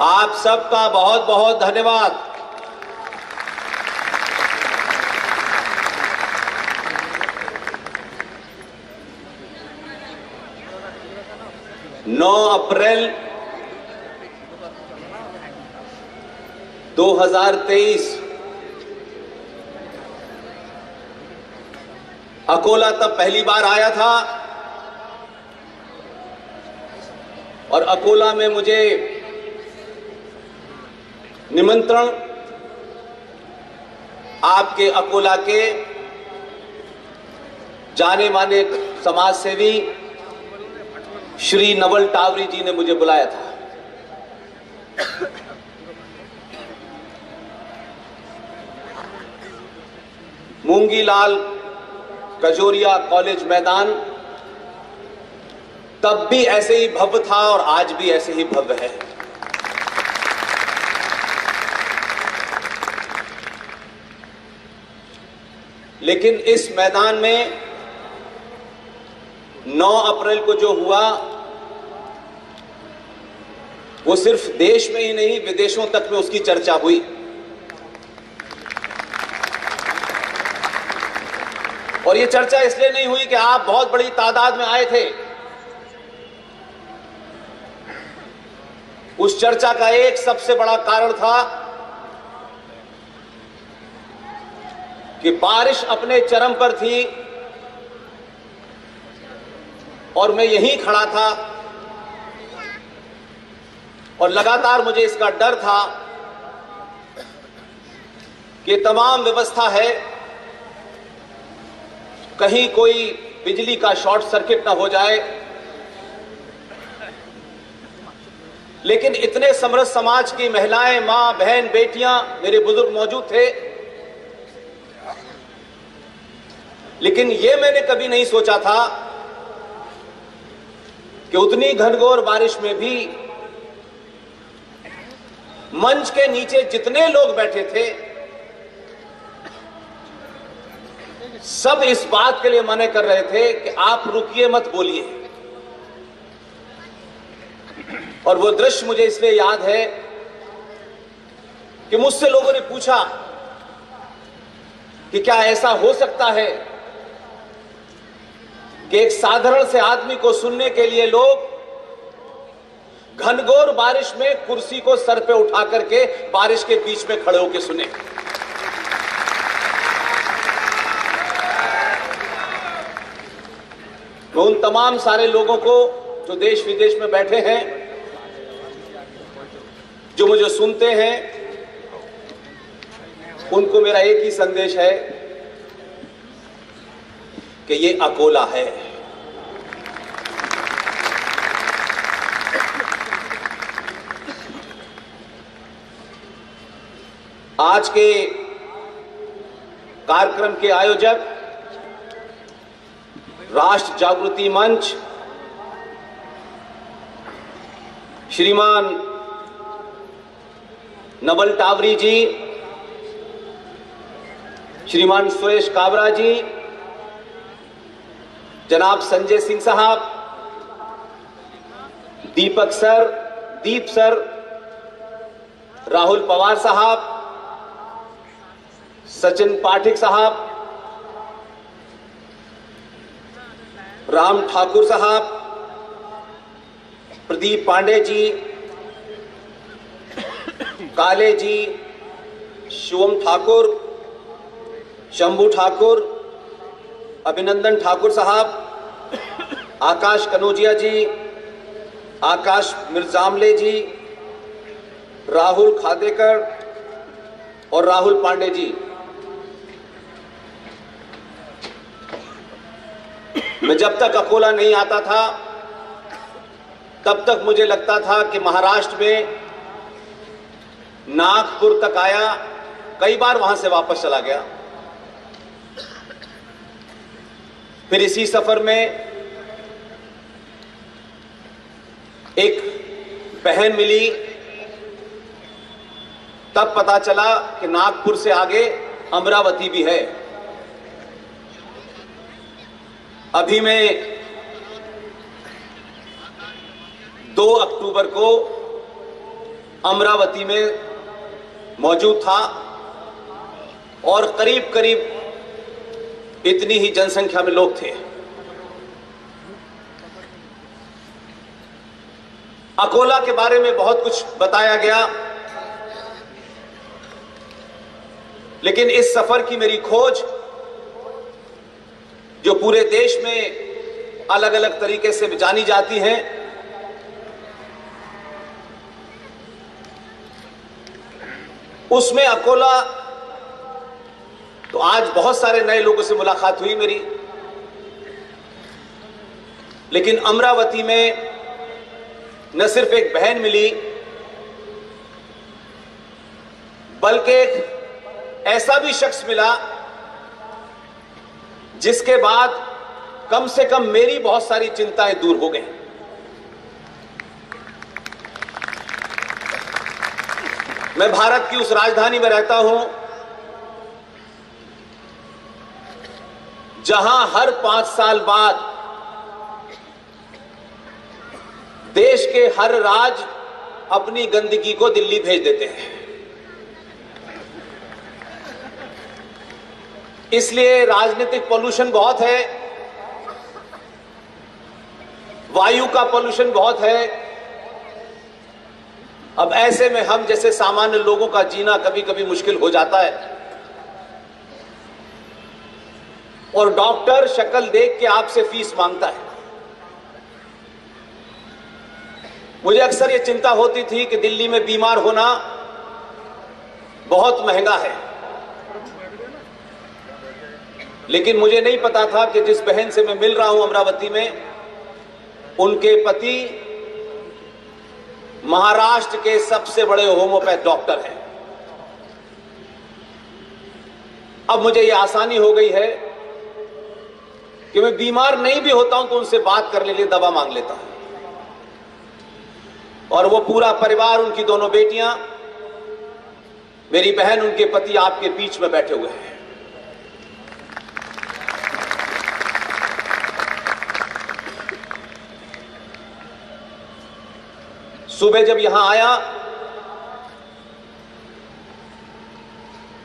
आप सबका बहुत बहुत धन्यवाद। नौ अप्रैल 2023 अकोला तब पहली बार आया था और अकोला में मुझे निमंत्रण आपके अकोला के जाने माने समाज सेवी श्री नवल टावरी जी ने मुझे बुलाया था। मूंगीलाल कजोरिया कॉलेज मैदान तब भी ऐसे ही भव्य था और आज भी ऐसे ही भव्य है। लेकिन इस मैदान में 9 अप्रैल को जो हुआ वो सिर्फ देश में ही नहीं विदेशों तक में उसकी चर्चा हुई। और ये चर्चा इसलिए नहीं हुई कि आप बहुत बड़ी तादाद में आए थे। उस चर्चा का एक सबसे बड़ा कारण था कि बारिश अपने चरम पर थी और मैं यहीं खड़ा था और लगातार मुझे इसका डर था कि तमाम व्यवस्था है, कहीं कोई बिजली का शॉर्ट सर्किट ना हो जाए। लेकिन इतने समृद्ध समाज की महिलाएं, मां, बहन, बेटियां, मेरे बुजुर्ग मौजूद थे। लेकिन यह मैंने कभी नहीं सोचा था कि उतनी घनघोर बारिश में भी मंच के नीचे जितने लोग बैठे थे सब इस बात के लिए मना कर रहे थे कि आप रुकिए मत, बोलिए। और वो दृश्य मुझे इसलिए याद है कि मुझसे लोगों ने पूछा कि क्या ऐसा हो सकता है कि एक साधारण से आदमी को सुनने के लिए लोग घनघोर बारिश में कुर्सी को सर पे उठा करके बारिश के बीच में खड़े होकर सुने। मैं उन तमाम सारे लोगों को जो देश विदेश में बैठे हैं, जो मुझे सुनते हैं, उनको मेरा एक ही संदेश है कि ये अकोला है। आज के कार्यक्रम के आयोजक राष्ट्र जागृति मंच श्रीमान नवल टावरी जी, श्रीमान सुरेश काबरा जी, जनाब संजय सिंह साहब, दीपक सर, दीप सर, राहुल पवार साहब, सचिन पाठक साहब, राम ठाकुर साहब, प्रदीप पांडे जी, काले जी, शिवम ठाकुर, शंभू ठाकुर, अभिनंदन ठाकुर साहब, आकाश कनौजिया जी, आकाश मिर्जामले जी, राहुल खादेकर और राहुल पांडे जी। मैं जब तक अकोला नहीं आता था तब तक मुझे लगता था कि महाराष्ट्र में नागपुर तक आया, कई बार वहां से वापस चला गया। फिर इसी सफर में एक बहन मिली, तब पता चला कि नागपुर से आगे अमरावती भी है। अभी मैं 2 अक्टूबर को अमरावती में मौजूद था और करीब करीब इतनी ही जनसंख्या में लोग थे। अकोला के बारे में बहुत कुछ बताया गया, लेकिन इस सफर की मेरी खोज जो पूरे देश में अलग अलग तरीके से जानी जाती है, उसमें अकोला तो आज बहुत सारे नए लोगों से मुलाकात हुई मेरी, लेकिन अमरावती में न सिर्फ एक बहन मिली, बल्कि एक ऐसा भी शख्स मिला जिसके बाद कम से कम मेरी बहुत सारी चिंताएं दूर हो गई। मैं भारत की उस राजधानी में रहता हूं जहां हर 5 साल बाद देश के हर राज्य अपनी गंदगी को दिल्ली भेज देते हैं। इसलिए राजनीतिक पॉल्यूशन बहुत है, वायु का पॉल्यूशन बहुत है। अब ऐसे में हम जैसे सामान्य लोगों का जीना कभी कभी मुश्किल हो जाता है, और डॉक्टर शक्ल देख के आपसे फीस मांगता है। मुझे अक्सर ये चिंता होती थी कि दिल्ली में बीमार होना बहुत महंगा है, लेकिन मुझे नहीं पता था कि जिस बहन से मैं मिल रहा हूं अमरावती में, उनके पति महाराष्ट्र के सबसे बड़े होम्योपैथ डॉक्टर हैं। अब मुझे यह आसानी हो गई है कि मैं बीमार नहीं भी होता हूं तो उनसे बात करने के लिए दवा मांग लेता हूं, और वो पूरा परिवार, उनकी दोनों बेटियां, मेरी बहन, उनके पति आपके बीच में बैठे हुए हैं। सुबह जब यहां आया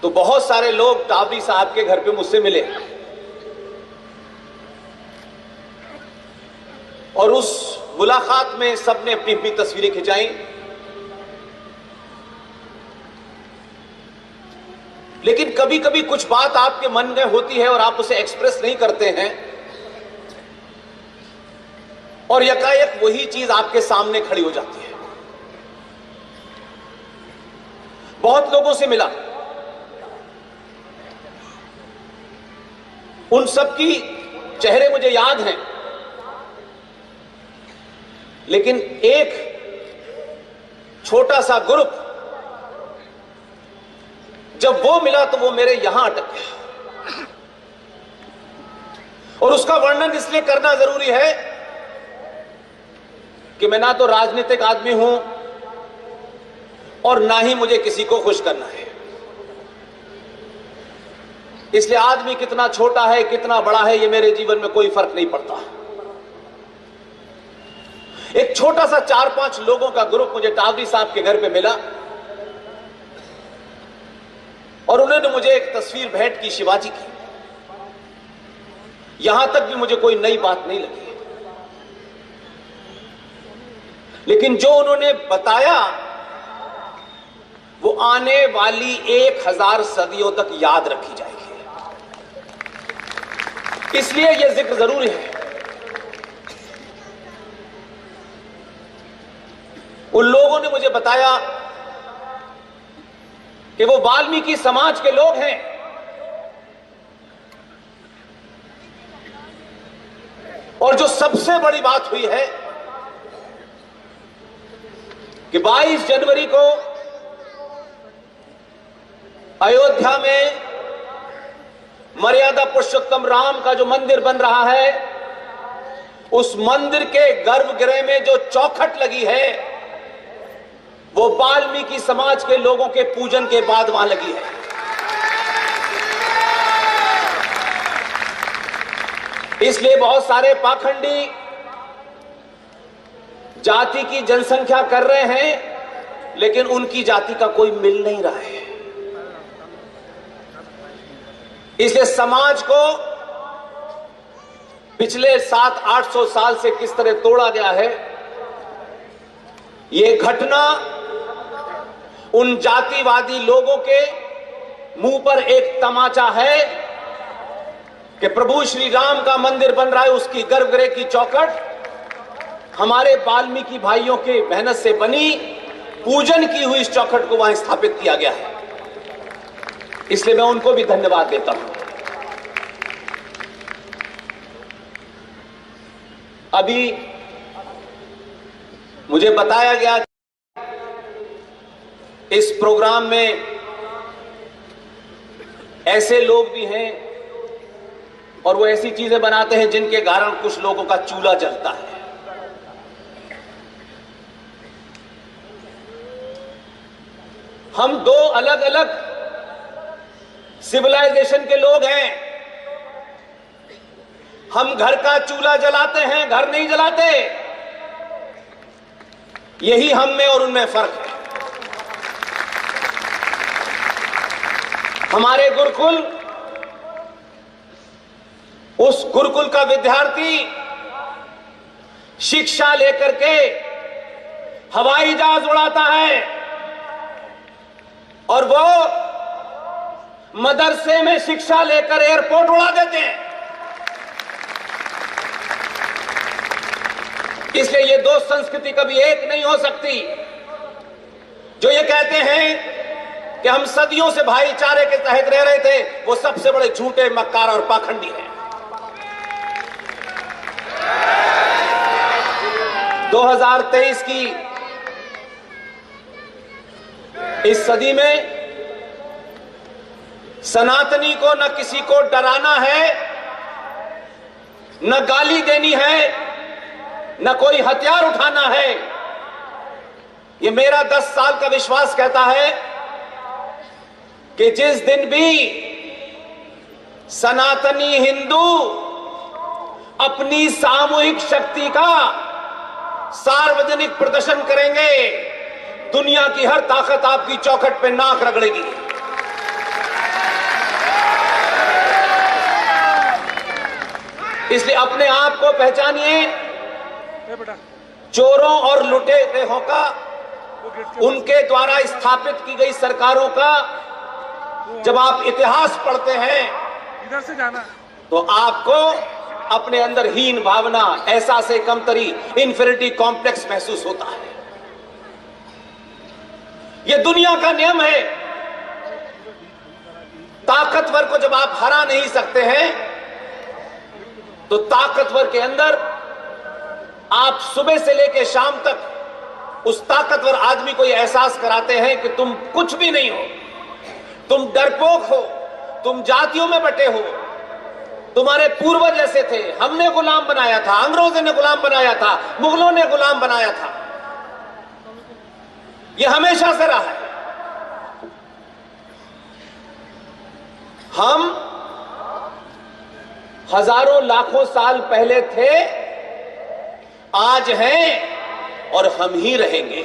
तो बहुत सारे लोग टावरी साहब के घर पे मुझसे मिले, और उस मुलाकात में सबने अपनी अपनी तस्वीरें खिंचाई। लेकिन कभी कभी कुछ बात आपके मन में होती है और आप उसे एक्सप्रेस नहीं करते हैं, और यकायक वही चीज आपके सामने खड़ी हो जाती है। बहुत लोगों से मिला, उन सबकी चेहरे मुझे याद हैं, लेकिन एक छोटा सा ग्रुप जब वो मिला तो वो मेरे यहां अटक गया, और उसका वर्णन इसलिए करना जरूरी है कि मैं ना तो राजनीतिक आदमी हूं और ना ही मुझे किसी को खुश करना है। इसलिए आदमी कितना छोटा है, कितना बड़ा है, ये मेरे जीवन में कोई फर्क नहीं पड़ता। एक छोटा सा 4-5 लोगों का ग्रुप मुझे टावरी साहब के घर पे मिला, और उन्होंने मुझे एक तस्वीर भेंट की शिवाजी की। यहां तक भी मुझे कोई नई बात नहीं लगी, लेकिन जो उन्होंने बताया वो आने वाली 1000 सदियों तक याद रखी जाएगी। इसलिए यह जिक्र जरूरी है। उन लोगों ने मुझे बताया कि वो वाल्मीकि समाज के लोग हैं, और जो सबसे बड़ी बात हुई है कि 22 जनवरी को अयोध्या में मर्यादा पुरुषोत्तम राम का जो मंदिर बन रहा है, उस मंदिर के गर्भगृह में जो चौखट लगी है, वो वाल्मीकि समाज के लोगों के पूजन के बाद वहां लगी है। इसलिए बहुत सारे पाखंडी जाति की जनसंख्या कर रहे हैं, लेकिन उनकी जाति का कोई मिल नहीं रहा है। इसलिए समाज को पिछले 700-800 साल से किस तरह तोड़ा गया है, यह घटना उन जातिवादी लोगों के मुंह पर एक तमाचा है कि प्रभु श्री राम का मंदिर बन रहा है, उसकी गर्भगृह की चौखट हमारे वाल्मीकि भाइयों के मेहनत से बनी, पूजन की हुई इस चौखट को वहां स्थापित किया गया है। इसलिए मैं उनको भी धन्यवाद देता हूं। अभी मुझे बताया गया इस प्रोग्राम में ऐसे लोग भी हैं और वो ऐसी चीजें बनाते हैं जिनके कारण कुछ लोगों का चूल्हा जलता है। हम दो अलग अलग सिविलाइजेशन के लोग हैं। हम घर का चूल्हा जलाते हैं, घर नहीं जलाते। यही हम में और उनमें फर्क है। हमारे गुरुकुल, उस गुरुकुल का विद्यार्थी शिक्षा लेकर के हवाई जहाज उड़ाता है और वो मदरसे में शिक्षा लेकर एयरपोर्ट उड़ा देते हैं। इसलिए ये दो संस्कृति कभी एक नहीं हो सकती। जो ये कहते हैं कि हम सदियों से भाईचारे के तहत रह रहे थे, वो सबसे बड़े झूठे, मक्कार और पाखंडी हैं। 2023 की इस सदी में सनातनी को न किसी को डराना है, न गाली देनी है, न कोई हथियार उठाना है। ये मेरा 10 साल का विश्वास कहता है कि जिस दिन भी सनातनी हिंदू अपनी सामूहिक शक्ति का सार्वजनिक प्रदर्शन करेंगे, दुनिया की हर ताकत आपकी चौखट पे नाक रगड़ेगी। इसलिए अपने आप को पहचानिए। चोरों और लुटेरों का, उनके द्वारा स्थापित की गई सरकारों का जब आप इतिहास पढ़ते हैं इधर से जाना, तो आपको अपने अंदर हीन भावना, एहसास कमतरी, इंफीरियरिटी कॉम्प्लेक्स महसूस होता है। यह दुनिया का नियम है। ताकतवर को जब आप हरा नहीं सकते हैं, तो ताकतवर के अंदर आप सुबह से लेकर शाम तक उस ताकतवर आदमी को यह एहसास कराते हैं कि तुम कुछ भी नहीं हो, तुम डरपोक हो, तुम जातियों में बटे हो, तुम्हारे पूर्वज ऐसे थे, हमने गुलाम बनाया था, अंग्रेजों ने गुलाम बनाया था, मुगलों ने गुलाम बनाया था। यह हमेशा से रहा है। हम हजारों लाखों साल पहले थे, आज हैं और हम ही रहेंगे।